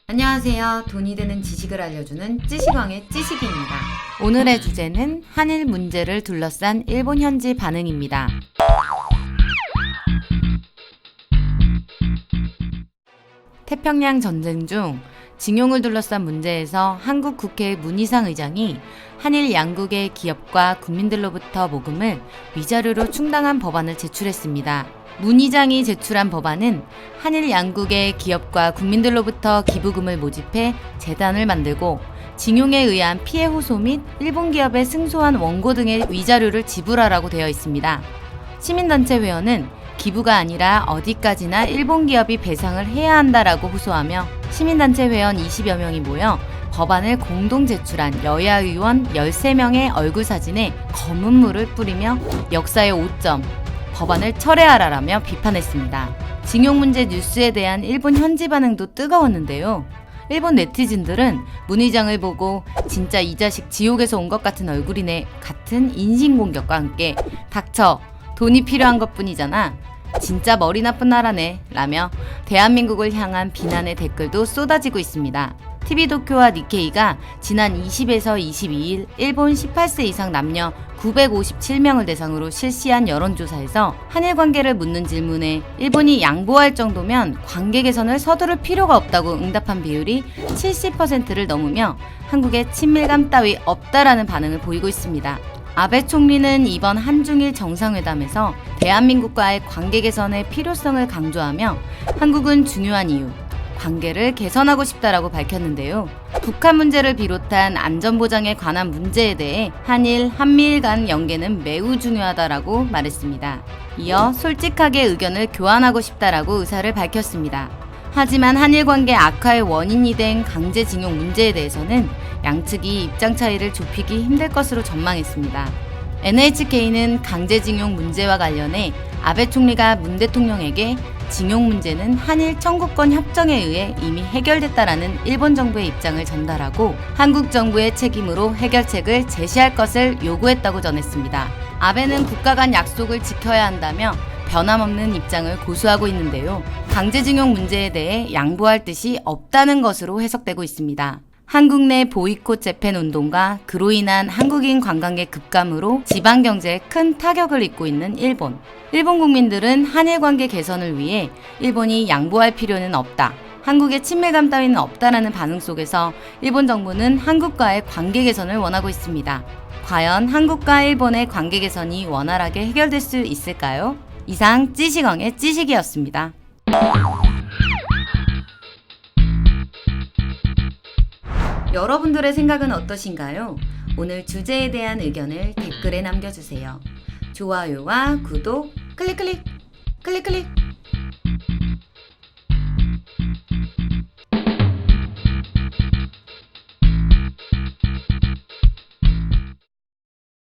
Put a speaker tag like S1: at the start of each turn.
S1: 안녕하세요. 돈이 되는 지식을 알려주는 찌시광의 찌식이입니다.
S2: 오늘의 주제는 한일 문제를 둘러싼 일본 현지 반응입니다. 태평양 전쟁 중 징용을 둘러싼 문제에서 한국 국회 문희상 의장이 한일 양국의 기업과 국민들로부터 모금을 위자료로 충당한 법안을 제출했습니다. 문 의장이 제출한 법안은 한일 양국의 기업과 국민들로부터 기부금을 모집해 재단을 만들고 징용에 의한 피해 호소 및 일본 기업의 승소한 원고 등의 위자료를 지불하라고 되어 있습니다. 시민단체 회원은 기부가 아니라 어디까지나 일본 기업이 배상을 해야 한다라고 호소하며 시민단체 회원 20여 명이 모여 법안을 공동 제출한 여야 의원 13명의 얼굴 사진에 검은 물을 뿌리며 역사의 오점, 법안을 철회하라라며 비판했습니다. 징용 문제 뉴스에 대한 일본 현지 반응도 뜨거웠는데요. 일본 네티즌들은 문 의장을 보고 진짜 이 자식 지옥에서 온 것 같은 얼굴이네 같은 인신공격과 함께 닥쳐, 돈이 필요한 것뿐이잖아, 진짜 머리 나쁜 나라네 라며 대한민국을 향한 비난의 댓글도 쏟아지고 있습니다. TV도쿄와 니케이가 지난 20에서 22일 일본 18세 이상 남녀 957명을 대상으로 실시한 여론조사에서 한일 관계를 묻는 질문에 일본이 양보할 정도면 관계 개선을 서두를 필요가 없다고 응답한 비율이 70%를 넘으며 한국에 친밀감 따위 없다라는 반응을 보이고 있습니다. 아베 총리는 이번 한중일 정상회담에서 대한민국과의 관계 개선의 필요성을 강조하며 한국은 중요한 이유, 관계를 개선하고 싶다라고 밝혔는데요. 북한 문제를 비롯한 안전보장에 관한 문제에 대해 한미일 간 연계는 매우 중요하다라고 말했습니다. 이어 솔직하게 의견을 교환하고 싶다라고 의사를 밝혔습니다. 하지만 한일 관계 악화의 원인이 된 강제징용 문제에 대해서는 양측이 입장 차이를 좁히기 힘들 것으로 전망했습니다. NHK는 강제징용 문제와 관련해 아베 총리가 문 대통령에게 징용 문제는 한일 청구권 협정에 의해 이미 해결됐다라는 일본 정부의 입장을 전달하고 한국 정부의 책임으로 해결책을 제시할 것을 요구했다고 전했습니다. 아베는 국가 간 약속을 지켜야 한다며 변함없는 입장을 고수하고 있는데요. 강제징용 문제에 대해 양보할 뜻이 없다는 것으로 해석되고 있습니다. 한국 내 보이콧 재팬 운동과 그로 인한 한국인 관광객 급감으로 지방 경제에 큰 타격을 입고 있는 일본. 일본 국민들은 한일 관계 개선을 위해 일본이 양보할 필요는 없다, 한국의 친밀감 따위는 없다라는 반응 속에서 일본 정부는 한국과의 관계 개선을 원하고 있습니다. 과연 한국과 일본의 관계 개선이 원활하게 해결될 수 있을까요? 이상 찌시광의 찌식이었습니다.
S1: 여러분들의 생각은 어떠신가요? 오늘 주제에 대한 의견을 댓글에 남겨주세요. 좋아요와 구독 클릭 클릭 클릭 클릭.